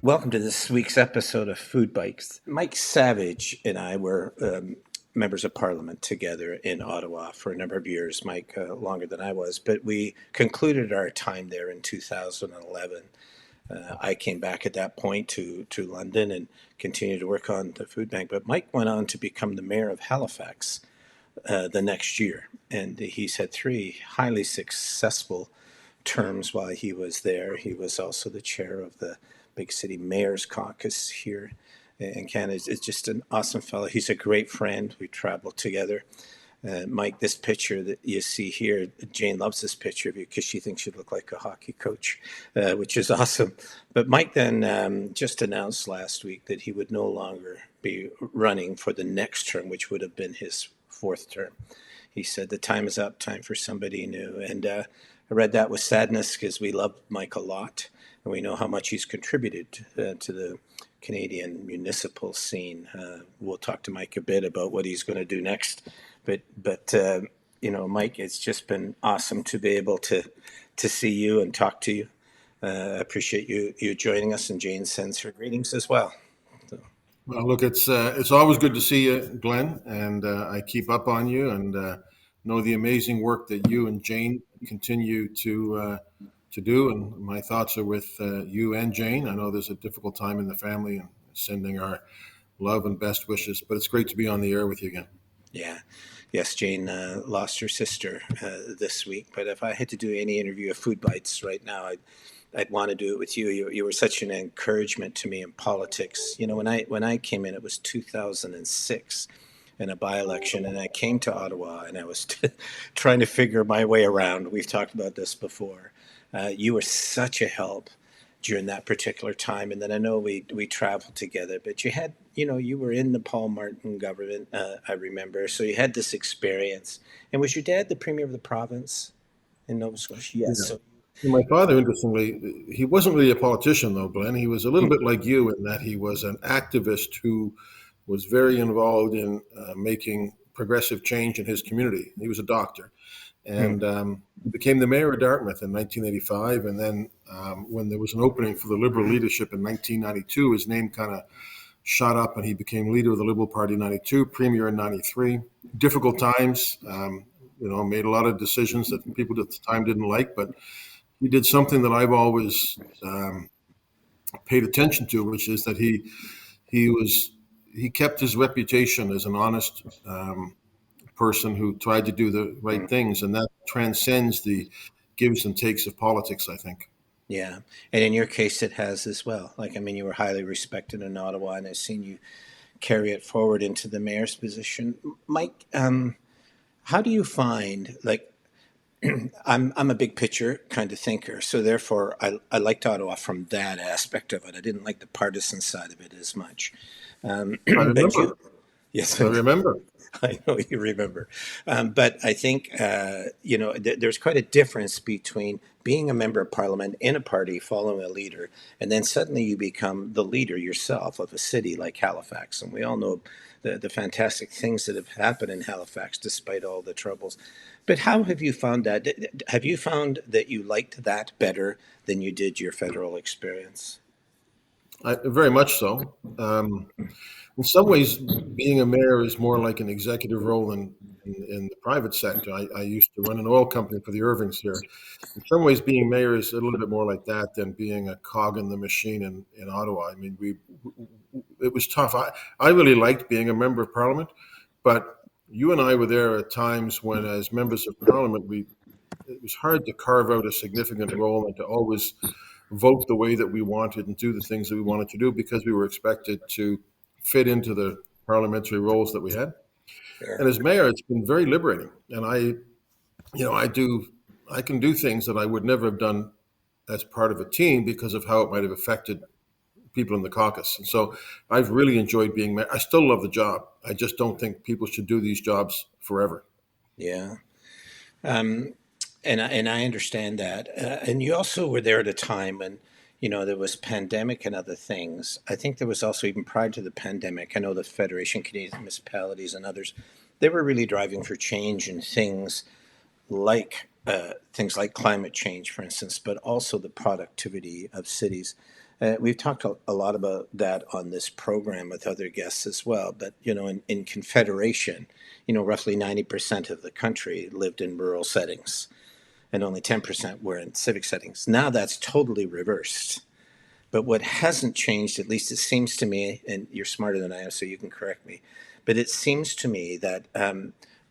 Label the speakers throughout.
Speaker 1: Welcome to this week's episode of Food Bikes. Mike Savage and I were members of Parliament together in Ottawa for a number of years. Mike, longer than I was, but we concluded our time there in 2011. I came back at that point to London and continued to work on the food bank. But Mike went on to become the mayor of Halifax the next year, and he's had three highly successful terms while he was there. He was also the chair of the Big City Mayor's Caucus here in Canada. Is just an awesome fellow. He's a great friend. We traveled together. Mike, this picture that you see here, Jane loves this picture of you because she thinks you look like a hockey coach, which is awesome. But Mike then just announced last week that he would no longer be running for the next term, which would have been his fourth term. He said the time is up, time for somebody new. And I read that with sadness because we love Mike a lot. And we know how much he's contributed to the Canadian municipal scene. We'll talk to Mike a bit about what he's going to do next. But Mike, it's just been awesome to be able to see you and talk to you. I appreciate you joining us, and Jane sends her greetings as well. So.
Speaker 2: Well, look, it's always good to see you, Glen, and I keep up on you and know the amazing work that you and Jane continue to do. And my thoughts are with you and Jane. I know there's a difficult time in the family, and sending our love and best wishes. But it's great to be on the air with you again.
Speaker 1: Yeah. Yes, Jane lost her sister this week. But if I had to do any interview of Food Bites right now, I'd want to do it with you. You were such an encouragement to me in politics. You know, when I came in, it was 2006 in a by-election, and I came to Ottawa, and I was trying to figure my way around. We've talked about this before. You were such a help during that particular time, and then I know we traveled together. But you were in the Paul Martin government. I remember, so you had this experience. And was your dad the premier of the province in Nova Scotia? Yes.
Speaker 2: Yeah.
Speaker 1: So.
Speaker 2: My father, interestingly, he wasn't really a politician, though, Glenn. He was a little bit like you in that he was an activist who was very involved in making progressive change in his community. He was a doctor, and became the mayor of Dartmouth in 1985. And then when there was an opening for the Liberal leadership in 1992, his name kind of shot up, and he became leader of the Liberal Party in 92, premier in 93. Difficult times, made a lot of decisions that people at the time didn't like, but he did something that I've always paid attention to, which is that he kept his reputation as an honest person who tried to do the right things, and that transcends the gives and takes of politics, I think.
Speaker 1: Yeah, and in your case, it has as well. You were highly respected in Ottawa, and I've seen you carry it forward into the mayor's position. Mike, how do you find I'm a big picture kind of thinker, so therefore I liked Ottawa from that aspect of it. I didn't like the partisan side of it as much.
Speaker 2: I remember.
Speaker 1: Yes,
Speaker 2: I remember.
Speaker 1: I know you remember. But I think, there's quite a difference between being a member of parliament in a party, following a leader, and then suddenly you become the leader yourself of a city like Halifax. And we all know the fantastic things that have happened in Halifax despite all the troubles. But how have you found that? Have you found that you liked that better than you did your federal experience?
Speaker 2: Very much so. In some ways, being a mayor is more like an executive role in the private sector. I used to run an oil company for the Irvings here. In some ways, being mayor is a little bit more like that than being a cog in the machine in Ottawa. I mean, it was tough. I really liked being a member of parliament, but you and I were there at times when, as members of parliament, it was hard to carve out a significant role and to always vote the way that we wanted and do the things that we wanted to do because we were expected to fit into the parliamentary roles that we had.
Speaker 1: Sure.
Speaker 2: And as mayor, it's been very liberating. And I can do things that I would never have done as part of a team because of how it might have affected people in the caucus. And so I've really enjoyed being mayor. I still love the job. I just don't think people should do these jobs forever.
Speaker 1: Yeah. And I understand that. And you also were there at a time when, there was pandemic and other things. I think there was also, even prior to the pandemic, I know the Federation of Canadian Municipalities and others, they were really driving for change in things like climate change, for instance, but also the productivity of cities. We've talked a lot about that on this program with other guests as well. But, in Confederation, roughly 90% of the country lived in rural settings and only 10% were in civic settings. Now that's totally reversed. But what hasn't changed, at least it seems to me, and you're smarter than I am, so you can correct me, but it seems to me that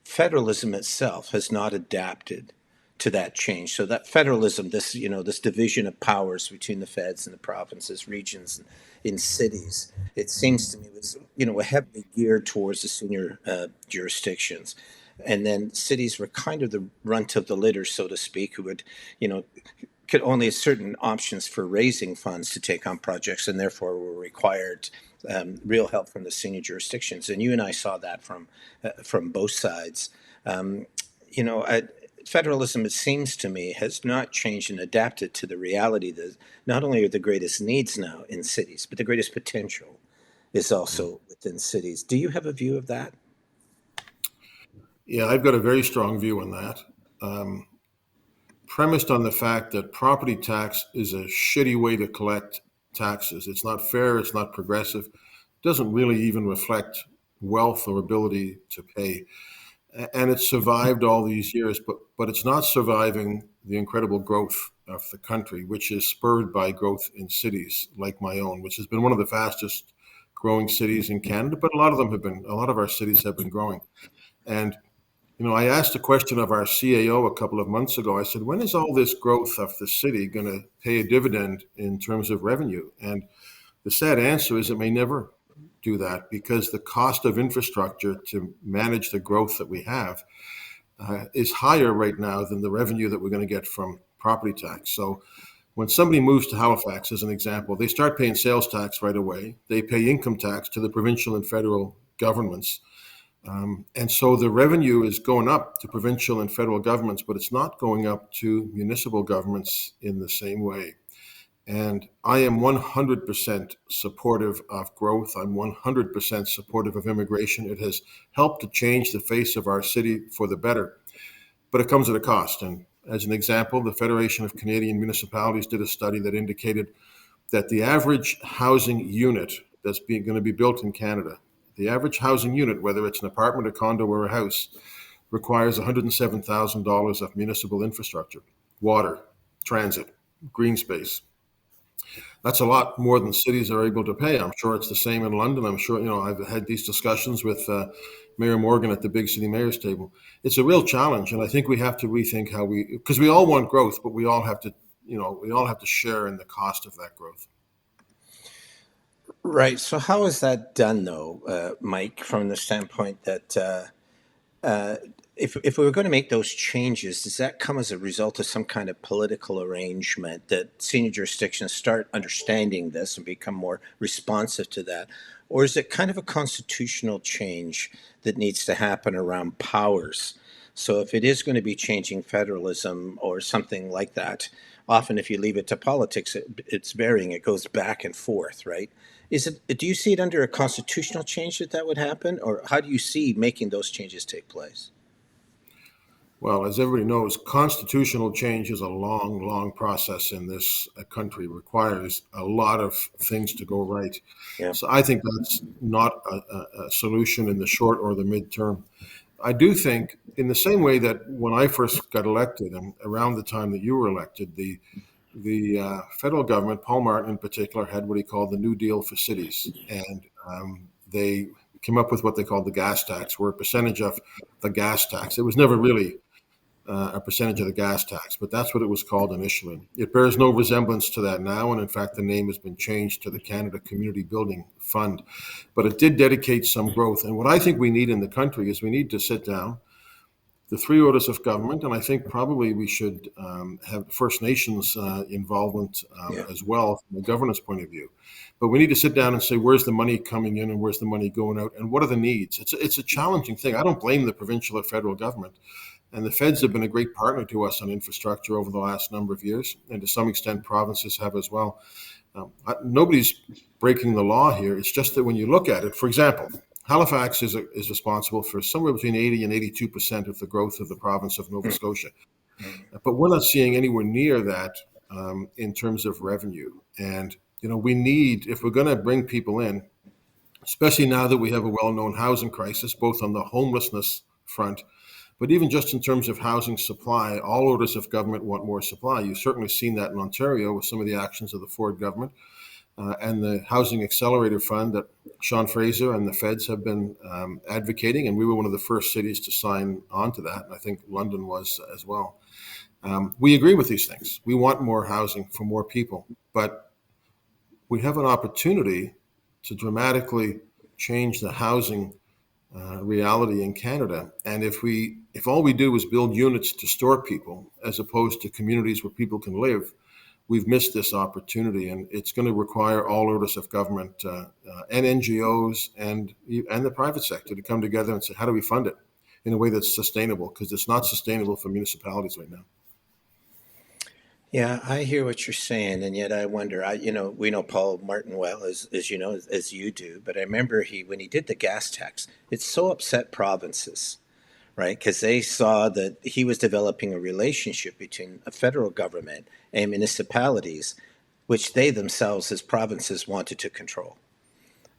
Speaker 1: federalism itself has not adapted to that change. So that federalism, this division of powers between the feds and the provinces, regions, and in cities, it seems to me was heavily geared towards the senior jurisdictions, and then cities were kind of the runt of the litter, so to speak, who would could only have certain options for raising funds to take on projects, and therefore were required real help from the senior jurisdictions. And you and I saw that from both sides. You know, I, Federalism, it seems to me, has not changed and adapted to the reality that not only are the greatest needs now in cities, but the greatest potential is also within cities. Do you have a view of that?
Speaker 2: Yeah, I've got a very strong view on that. Um, Premised on the fact that property tax is a shitty way to collect taxes. It's not fair, it's not progressive, doesn't really even reflect wealth or ability to pay. And it's survived all these years, but it's not surviving the incredible growth of the country, which is spurred by growth in cities like my own, which has been one of the fastest growing cities in Canada. But a lot of our cities have been growing. And I asked a question of our CAO a couple of months ago. I said, when is all this growth of the city going to pay a dividend in terms of revenue? And the sad answer is it may never do that, because the cost of infrastructure to manage the growth that we have is higher right now than the revenue that we're going to get from property tax. So when somebody moves to Halifax, as an example, they start paying sales tax right away. They pay income tax to the provincial and federal governments. And so the revenue is going up to provincial and federal governments, but it's not going up to municipal governments in the same way. And I am 100% supportive of growth. I'm 100% supportive of immigration. It has helped to change the face of our city for the better, but it comes at a cost. And as an example, the Federation of Canadian Municipalities did a study that indicated that the average housing unit that's going to be built in Canada, the average housing unit, whether it's an apartment, a condo, or a house, requires $107,000 of municipal infrastructure: water, transit, green space. That's a lot more than cities are able to pay. I'm sure it's the same in London. I'm sure, I've had these discussions with Mayor Morgan at the big city mayor's table. It's a real challenge, and I think we have to rethink because we all want growth, but we all have to, share in the cost of that growth.
Speaker 1: Right. So how is that done, though, Mike, from the standpoint that uh, if we were going to make those changes, does that come as a result of some kind of political arrangement that senior jurisdictions start understanding this and become more responsive to that? Or is it kind of a constitutional change that needs to happen around powers? So if it is going to be changing federalism or something like that, often if you leave it to politics, it's varying. It goes back and forth, right? Do you see it under a constitutional change that would happen, or how do you see making those changes take place?
Speaker 2: Well, as everybody knows, constitutional change is a long, long process in this country. It requires a lot of things to go right.
Speaker 1: Yeah.
Speaker 2: So I think that's not a solution in the short or the midterm. I do think, in the same way that when I first got elected, and around the time that you were elected, the federal government, Paul Martin in particular, had what he called the New Deal for cities, and they came up with what they called the gas tax, where a percentage of the gas tax. It was never really a percentage of the gas tax, but that's what it was called initially. It bears no resemblance to that now, and in fact, the name has been changed to the Canada Community Building Fund. But it did dedicate some growth. And what I think we need in the country is we need to sit down, the three orders of government, and I think probably we should have First Nations involvement
Speaker 1: Yeah.
Speaker 2: as well from a governance point of view. But we need to sit down and say, where's the money coming in and where's the money going out, and what are the needs? It's a challenging thing. I don't blame the provincial or federal government. And the feds have been a great partner to us on infrastructure over the last number of years, and to some extent, provinces have as well. Nobody's breaking the law here. It's just that when you look at it, for example, Halifax is responsible for somewhere between 80 and 82% of the growth of the province of Nova Scotia. But we're not seeing anywhere near that in terms of revenue. And We need, if we're going to bring people in, especially now that we have a well-known housing crisis, both on the homelessness front, but even just in terms of housing supply, all orders of government want more supply. You've certainly seen that in Ontario with some of the actions of the Ford government and the Housing Accelerator Fund that Sean Fraser and the feds have been advocating. And we were one of the first cities to sign on to that. And I think London was as well. We agree with these things. We want more housing for more people, but we have an opportunity to dramatically change the housing reality in Canada. And if all we do is build units to store people as opposed to communities where people can live, we've missed this opportunity. And it's going to require all orders of government and NGOs and the private sector to come together and say, how do we fund it in a way that's sustainable? Because it's not sustainable for municipalities right now.
Speaker 1: Yeah, I hear what you're saying, and yet I wonder. We know Paul Martin well, as you know, as you do. But I remember when he did the gas tax, it so upset provinces, right? Because they saw that he was developing a relationship between a federal government and municipalities, which they themselves, as provinces, wanted to control.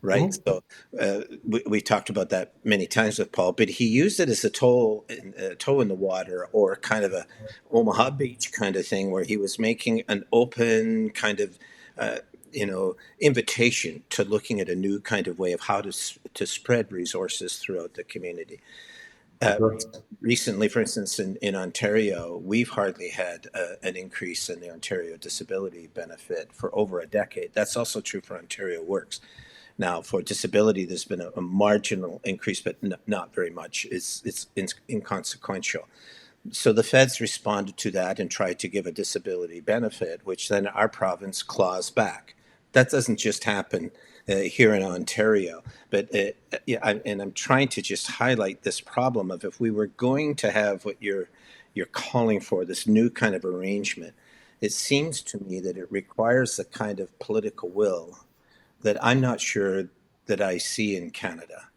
Speaker 1: Right.
Speaker 2: Mm-hmm.
Speaker 1: So we talked about that many times with Paul, but he used it as a toe in the water, or kind of a Omaha Beach kind of thing, where he was making an open kind of, invitation to looking at a new kind of way of how to spread resources throughout the community.
Speaker 2: Sure.
Speaker 1: Recently, for instance, in Ontario, we've hardly had an increase in the Ontario disability benefit for over a decade. That's also true for Ontario Works. Now, for disability, there's been a marginal increase, but not very much. It's inconsequential. So the feds responded to that and tried to give a disability benefit, which then our province claws back. That doesn't just happen here in Ontario, but I'm trying to just highlight this problem of, if we were going to have what you're calling for, this new kind of arrangement, it seems to me that it requires the kind of political will that I'm not sure that I see in Canada.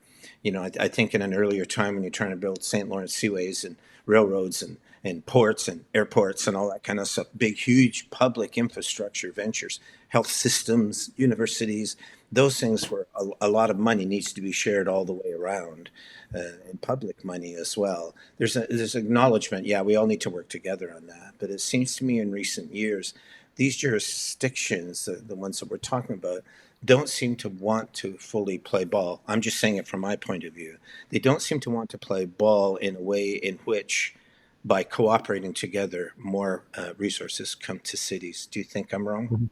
Speaker 1: I think in an earlier time, when you're trying to build St. Lawrence seaways and railroads and ports and airports and all that kind of stuff, big, huge public infrastructure ventures, health systems, universities, those things where a lot of money needs to be shared all the way around, and public money as well. There's acknowledgement, yeah, we all need to work together on that. But it seems to me in recent years, these jurisdictions, the ones that we're talking about, don't seem to want to fully play ball. I'm just saying it from my point of view. They don't seem to want to play ball in a way in which, by cooperating together, more resources come to cities. Do you think I'm wrong?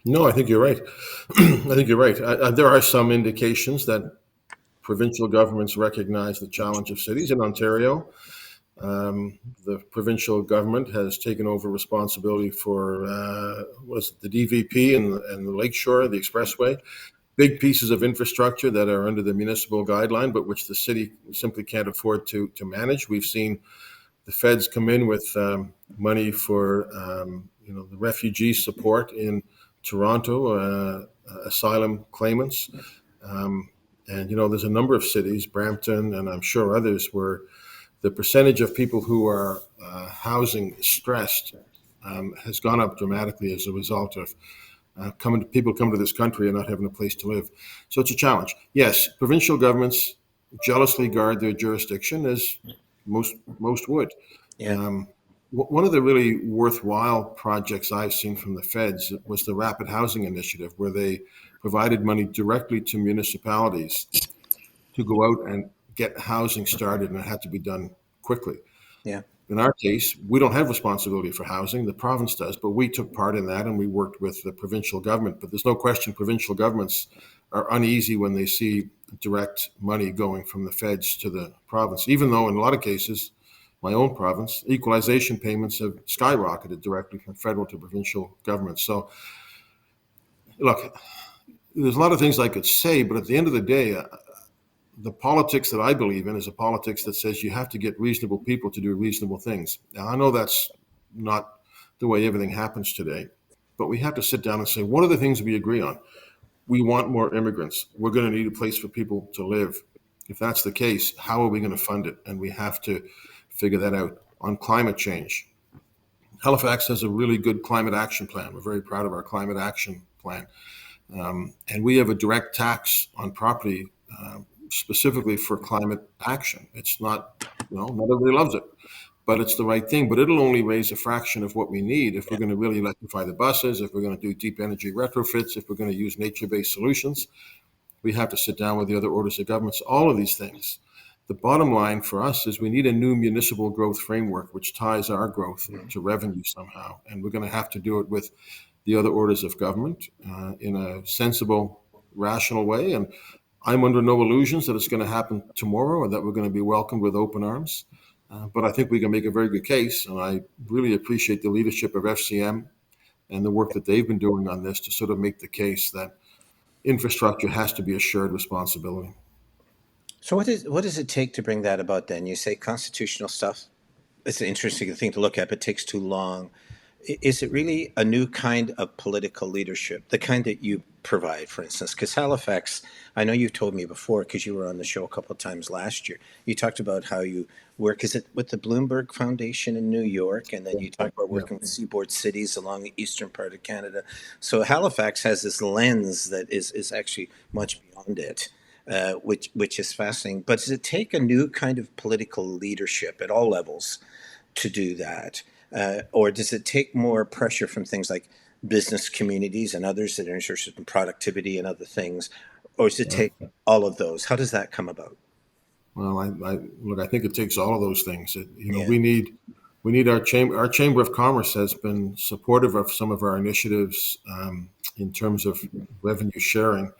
Speaker 2: No, I think you're right. I think you're right. There are some indications that provincial governments recognize the challenge of cities. In Ontario, the provincial government has taken over responsibility for the DVP and the Lakeshore, the Expressway, big pieces of infrastructure that are under the municipal guideline, but which the city simply can't afford to manage. We've seen the feds come in with money for the refugee support in Toronto, asylum claimants, and there's a number of cities, Brampton, and I'm sure others, where the percentage of people who are housing stressed has gone up dramatically as a result of people come to this country and not having a place to live. So it's a challenge. Yes, provincial governments jealously guard their jurisdiction, as most would.
Speaker 1: Yeah.
Speaker 2: One of the really worthwhile projects I've seen from the feds was the Rapid Housing Initiative, where they provided money directly to municipalities to go out and get housing started, and it had to be done quickly.
Speaker 1: Yeah.
Speaker 2: In our case, we don't have responsibility for housing, the province does, but we took part in that and we worked with the provincial government. But there's no question provincial governments are uneasy when they see direct money going from the feds to the province, even though in a lot of cases, my own province, equalization payments have skyrocketed directly from federal to provincial governments. So, look, there's a lot of things I could say, but at the end of the day, the politics that I believe in is a politics that says you have to get reasonable people to do reasonable things. Now, I know that's not the way everything happens today, but we have to sit down and say, what are the things we agree on? We want more immigrants. We're going to need a place for people to live. If that's the case, how are we going to fund it? And we have to figure that out. On climate change, Halifax has a really good climate action plan. We're very proud of our climate action plan. And we have a direct tax on property specifically for climate action. It's not, not everybody loves it, but it's the right thing. But it'll only raise a fraction of what we need if we're going to really electrify the buses, if we're going to do deep energy retrofits, if we're going to use nature-based solutions. We have to sit down with the other orders of governments, all of these things. The bottom line for us is we need a new municipal growth framework which ties our growth to revenue somehow. And we're going to have to do it with the other orders of government in a sensible, rational way. And I'm under no illusions that it's going to happen tomorrow or that we're going to be welcomed with open arms. But I think we can make a very good case. And I really appreciate the leadership of FCM and the work that they've been doing on this to sort of make the case that infrastructure has to be a shared responsibility.
Speaker 1: So what does it take to bring that about then? You say constitutional stuff. It's an interesting thing to look at, but it takes too long. Is it really a new kind of political leadership, the kind that you provide, for instance? Because Halifax, I know you've told me before, because you were on the show a couple of times last year, you talked about how you work, is it with the Bloomberg Foundation in New York? And then you talk about working with seaboard cities along the eastern part of Canada. So Halifax has this lens that is actually much beyond it. Which is fascinating. But does it take a new kind of political leadership at all levels to do that? Or does it take more pressure from things like business communities and others that are interested in productivity and other things? Or does it take all of those? How does that come about?
Speaker 2: Well, I think it takes all of those things. We need our chamber. Our Chamber of Commerce has been supportive of some of our initiatives in terms of revenue sharing.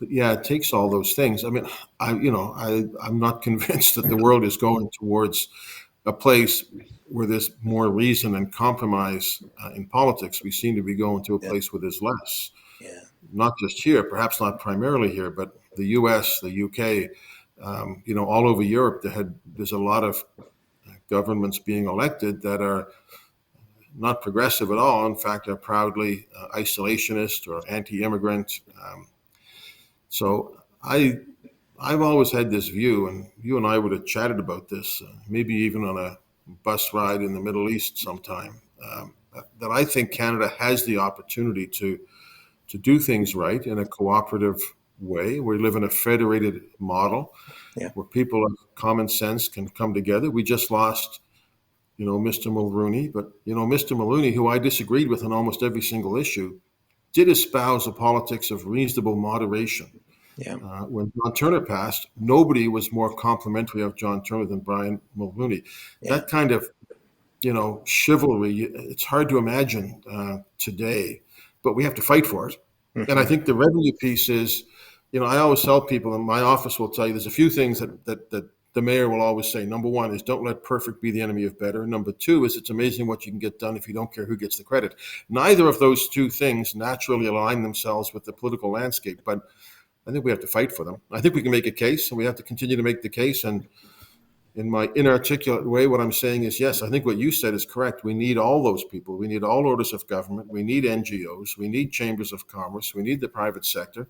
Speaker 2: But yeah, it takes all those things. I mean, I'm not convinced that the world is going towards a place where there's more reason and compromise in politics. We seem to be going to a place where there's less.
Speaker 1: Yeah.
Speaker 2: Not just here, perhaps not primarily here, but the U.S., the U.K., all over Europe. There's a lot of governments being elected that are not progressive at all. In fact, are proudly isolationist or anti-immigrant. So I've always had this view, and you and I would have chatted about this, maybe even on a bus ride in the Middle East sometime, that I think Canada has the opportunity to do things right in a cooperative way. We live in a federated model where people of common sense can come together. We just lost, Mr. Mulroney, but, Mr. Mulroney, who I disagreed with on almost every single issue, did espouse a politics of reasonable moderation.
Speaker 1: Yeah.
Speaker 2: When John Turner passed, nobody was more complimentary of John Turner than Brian Mulroney. Yeah. That kind of, chivalry, it's hard to imagine today, but we have to fight for it. Mm-hmm. And I think the revenue piece is, I always tell people, and my office will tell you, there's a few things that the mayor will always say. Number one is don't let perfect be the enemy of better. Number two is it's amazing what you can get done if you don't care who gets the credit. Neither of those two things naturally align themselves with the political landscape, but I think we have to fight for them. I think we can make a case, and we have to continue to make the case. And in my inarticulate way, what I'm saying is, yes, I think what you said is correct. We need all those people. We need all orders of government. We need NGOs. We need chambers of commerce. We need the private sector.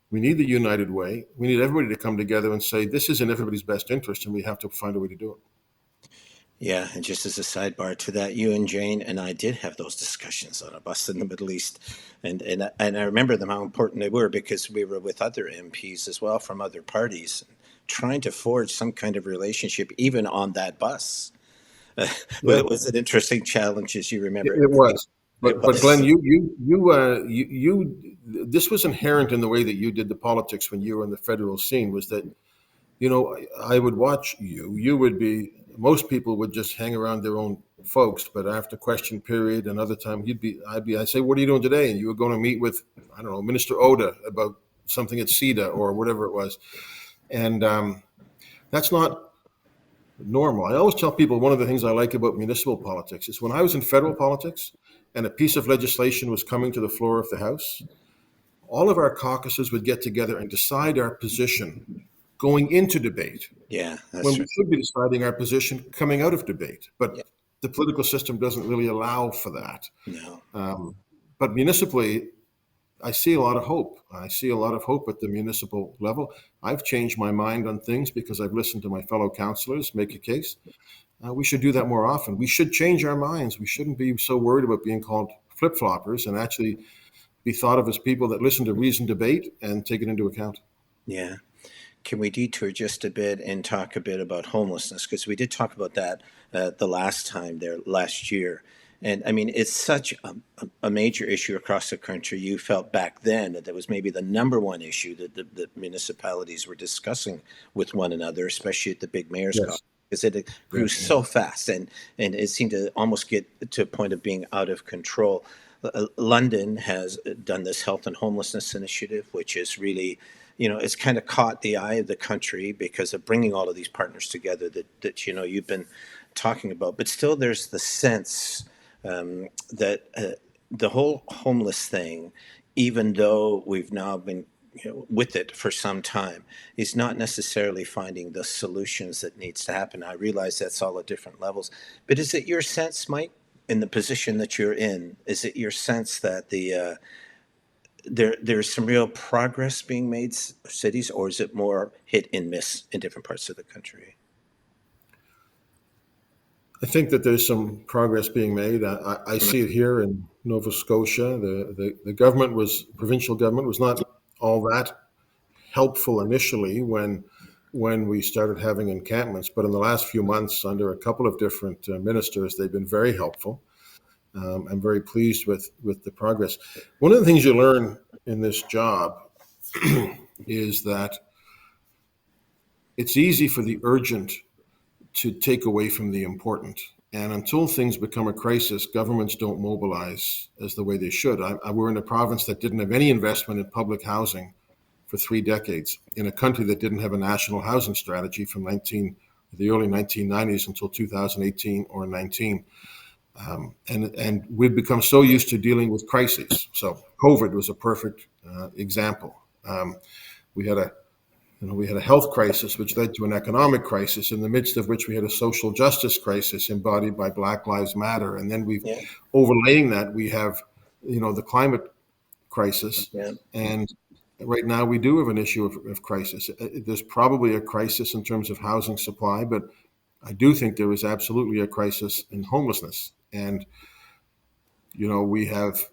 Speaker 2: We need the United Way. We need everybody to come together and say, this is in everybody's best interest, and we have to find a way to do it.
Speaker 1: Yeah, and just as a sidebar to that, you and Jane and I did have those discussions on a bus in the Middle East, and I remember them, how important they were, because we were with other MPs as well from other parties, trying to forge some kind of relationship, even on that bus. Well, it was an interesting challenge, as you remember.
Speaker 2: It was. But Glen, this was inherent in the way that you did the politics when you were in the federal scene, was that, I would watch you would be, most people would just hang around their own folks, but after question period another time I'd say, what are you doing today? And you were going to meet with, I don't know, Minister Oda about something at CEDA or whatever it was. And that's not normal. I always tell people one of the things I like about municipal politics is when I was in federal politics and a piece of legislation was coming to the floor of the House, all of our caucuses would get together and decide our position going into debate.
Speaker 1: Yeah, that's
Speaker 2: when
Speaker 1: true.
Speaker 2: We should be deciding our position coming out of debate. But the political system doesn't really allow for that.
Speaker 1: No.
Speaker 2: But municipally, I see a lot of hope. I see a lot of hope at the municipal level. I've changed my mind on things because I've listened to my fellow councillors make a case. We should do that more often. We should change our minds. We shouldn't be so worried about being called flip-floppers and actually be thought of as people that listen to reasoned debate and take it into account.
Speaker 1: Yeah. Can we detour just a bit and talk a bit about homelessness? Because we did talk about that the last time there, last year. And I mean, it's such a major issue across the country. You felt back then that was maybe the number one issue that the municipalities were discussing with one another, especially at the big mayor's conference,
Speaker 2: Yes.
Speaker 1: because it grew
Speaker 2: Yeah.
Speaker 1: so fast and it seemed to almost get to a point of being out of control. London has done this health and homelessness initiative, which is really, it's kind of caught the eye of the country because of bringing all of these partners together that you've been talking about. But still, there's the sense that the whole homeless thing, even though we've now been with it for some time, is not necessarily finding the solutions that needs to happen. I realize that's all at different levels, but is it your sense, Mike, in the position that you're in, is it your sense that there's some real progress being made cities, or is it more hit and miss in different parts of the country?
Speaker 2: I think that there's some progress being made. I see it here in Nova Scotia. The government provincial government was not all that helpful initially when we started having encampments, but in the last few months, under a couple of different ministers, they've been very helpful. I'm very pleased with the progress. One of the things you learn in this job is that it's easy for the urgent to take away from the important. And until things become a crisis, governments don't mobilize as the way they should. We're in a province that didn't have any investment in public housing for 3 decades, in a country that didn't have a national housing strategy from the early 1990s until 2018 or 19. And we've become so used to dealing with crises. So COVID was a perfect example. We had a health crisis, which led to an economic crisis, in the midst of which we had a social justice crisis embodied by Black Lives Matter. And then
Speaker 1: Yeah,
Speaker 2: overlaying that, we have, the climate crisis.
Speaker 1: yeah,
Speaker 2: And right now we do have an issue of crisis. There's probably a crisis in terms of housing supply, but I do think there is absolutely a crisis in homelessness. And, we have,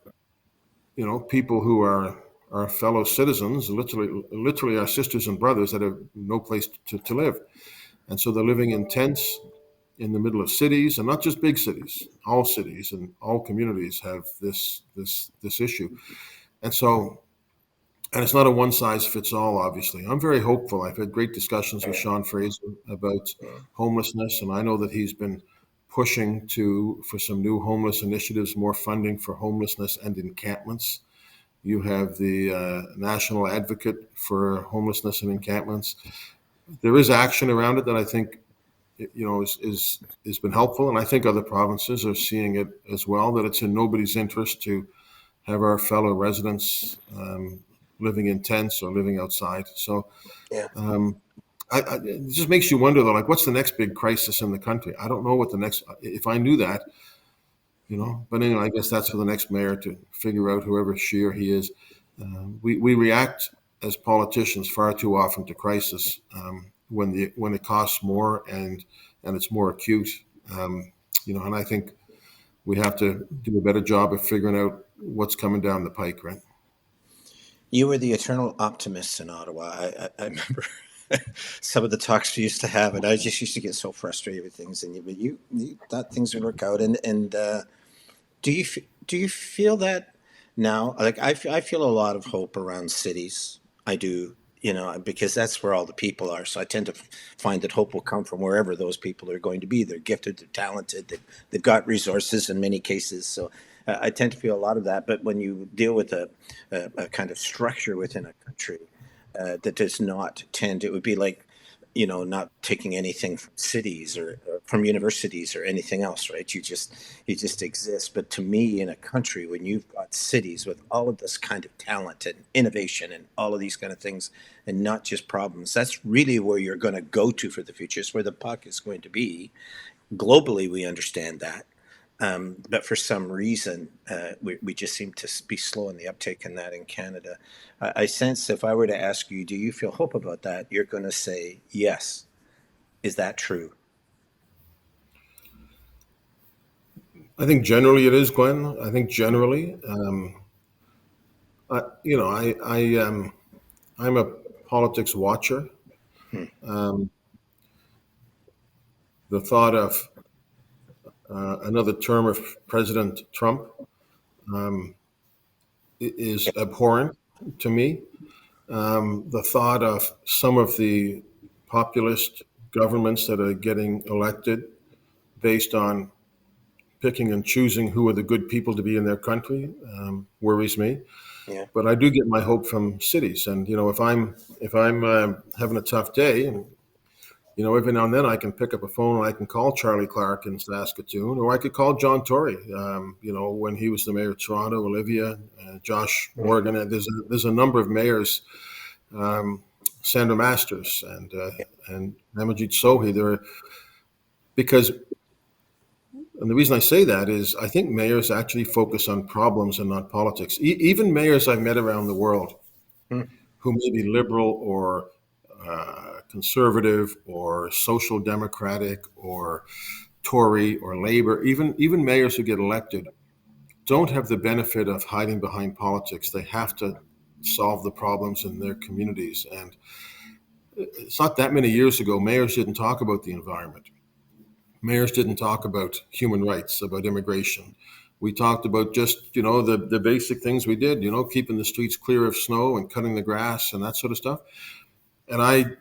Speaker 2: people who are our fellow citizens, literally our sisters and brothers, that have no place to live. And so they're living in tents in the middle of cities, and not just big cities. All cities and all communities have this issue. And it's not a one size fits all, obviously. I'm very hopeful. I've had great discussions with Sean Fraser about homelessness, and I know that he's been pushing for some new homeless initiatives, more funding for homelessness and encampments. You have the National Advocate for Homelessness and Encampments. There is action around it that I think is been helpful, and I think other provinces are seeing it as well. That it's in nobody's interest to have our fellow residents living in tents or living outside. So
Speaker 1: yeah.
Speaker 2: it just makes you wonder, though, like, what's the next big crisis in the country? I don't know what the next. If I knew that, But anyway, I guess that's for the next mayor to figure out, whoever she or he is. We react as politicians far too often to crisis when it costs more and it's more acute. And I think we have to do a better job of figuring out what's coming down the pike, right?
Speaker 1: You were the eternal optimist in Ottawa. I remember some of the talks we used to have, and I just used to get so frustrated with things. But you thought things would work out. And do you feel that now? Like I feel a lot of hope around cities. I do, because that's where all the people are. So I tend to find that hope will come from wherever those people are going to be. They're gifted, they're talented, they've got resources in many cases. So I tend to feel a lot of that. But when you deal with a kind of structure within a country that does not tend, it would be like, not taking anything from cities or from universities or anything else, right? You just exist. But to me, in a country, when you've got cities with all of this kind of talent and innovation and all of these kind of things, and not just problems, that's really where you're going to go to for the future. It's where the puck is going to be. Globally, we understand that. But for some reason, we just seem to be slow in the uptake in that in Canada. I sense if I were to ask you, do you feel hope about that? You're going to say yes. Is that true?
Speaker 2: I think generally it is, Glenn. I think generally, I'm a politics watcher.
Speaker 1: Hmm.
Speaker 2: Um, the thought of another term of President Trump um, is abhorrent to me. The thought of some of the populist governments that are getting elected based on picking and choosing who are the good people to be in their country worries me.
Speaker 1: Yeah.
Speaker 2: But I do get my hope from cities, and if I'm having a tough day, and every now and then I can pick up a phone and I can call Charlie Clark in Saskatoon, or I could call John Tory. When he was the mayor of Toronto, Olivia, Josh
Speaker 1: Hmm.
Speaker 2: Morgan. And there's a number of mayors, um, Sandra Masters and Amajit Sohi. Because and the reason I say that is I think mayors actually focus on problems and not politics. Even mayors I've met around the world
Speaker 1: Hmm.
Speaker 2: who may be liberal or conservative or social democratic or Tory or Labor, even mayors who get elected don't have the benefit of hiding behind politics. They have to solve the problems in their communities. And it's not that many years ago, mayors didn't talk about the environment. Mayors didn't talk about human rights, about immigration. We talked about just, the basic things we did, keeping the streets clear of snow and cutting the grass and that sort of stuff. And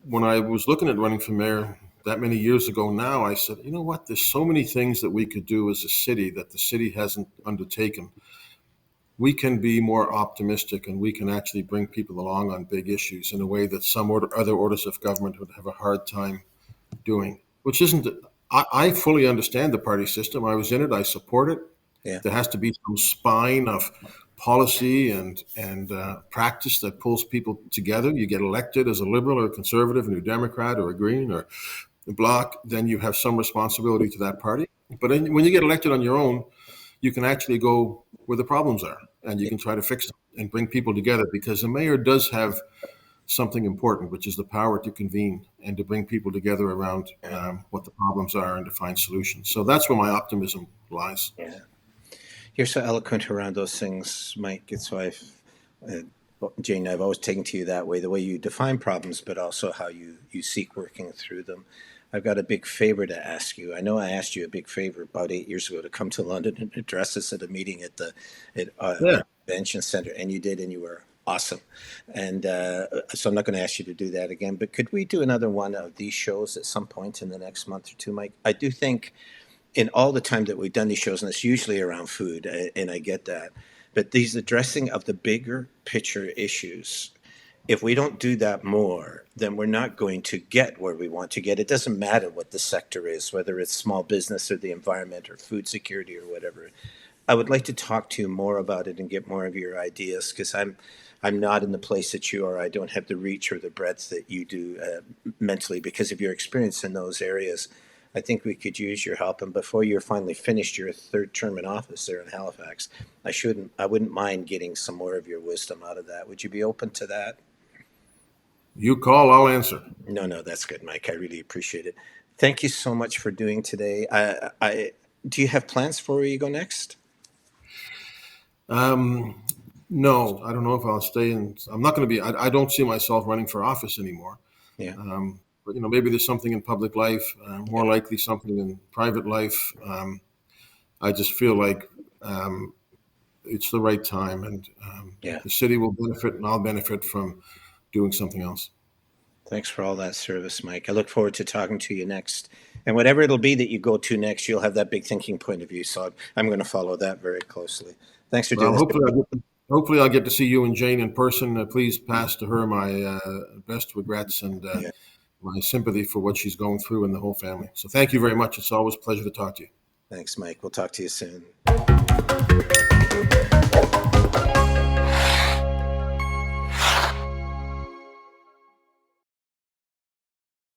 Speaker 2: when I was looking at running for mayor that many years ago now, I said, you know what? There's so many things that we could do as a city that the city hasn't undertaken. We can be more optimistic and we can actually bring people along on big issues in a way that some other orders of government would have a hard time doing, which isn't. I fully understand the party system. I was in it. I support it.
Speaker 1: Yeah.
Speaker 2: There has to be some spine of policy and practice that pulls people together. You get elected as a liberal or a conservative, a new Democrat or a Green or a Bloc, then you have some responsibility to that party. But when you get elected on your own, you can actually go where the problems are and you
Speaker 1: Yeah.
Speaker 2: can try to fix them and bring people together because the mayor does have something important, which is the power to convene and to bring people together around
Speaker 1: Yeah.
Speaker 2: what the problems are and to find solutions. So that's where my optimism lies.
Speaker 1: Yeah. You're so eloquent around those things, Mike. It's why uh, Jane, I've always taken to you that way, the way you define problems, but also how you seek working through them. I've got a big favor to ask you. I know I asked you a big favor about 8 years ago to come to London and address us at a meeting at
Speaker 2: Yeah.
Speaker 1: our convention center, and you did, and you were awesome. And so I'm not going to ask you to do that again, but could we do another one of these shows at some point in the next month or two, Mike? I do think in all the time that we've done these shows, and it's usually around food, and I get that, but these addressing of the bigger picture issues, if we don't do that more, then we're not going to get where we want to get. It doesn't matter what the sector is, whether it's small business or the environment or food security or whatever. I would like to talk to you more about it and get more of your ideas because I'm not in the place that you are. I don't have the reach or the breadth that you do mentally because of your experience in those areas. I think we could use your help. And before you're finally finished your third term in office there in Halifax, I wouldn't mind getting some more of your wisdom out of that. Would you be open to that?
Speaker 2: You call, I'll answer.
Speaker 1: No, no, that's good, Mike. I really appreciate it. Thank you so much for doing today. Do you have plans for where you go next?
Speaker 2: Um, no, I don't know if I'll stay in. I'm not going to be, I don't see myself running for office anymore.
Speaker 1: Yeah,
Speaker 2: But, maybe there's something in public life, more
Speaker 1: yeah,
Speaker 2: likely something in private life. I just feel like it's the right time and
Speaker 1: yeah.
Speaker 2: the city will benefit and I'll benefit from doing something else.
Speaker 1: Thanks for all that service, Mike. I look forward to talking to you next. And whatever it'll be that you go to next, you'll have that big thinking point of view. So I'm going to follow that very closely. Thanks for doing
Speaker 2: Well,
Speaker 1: this.
Speaker 2: hopefully I'll get to see you and Jane in person. Please pass to her my best regrets and
Speaker 1: Yeah.
Speaker 2: my sympathy for what she's going through and the whole family. So thank you very much. It's always a pleasure to talk to you.
Speaker 1: Thanks, Mike. We'll talk to you soon.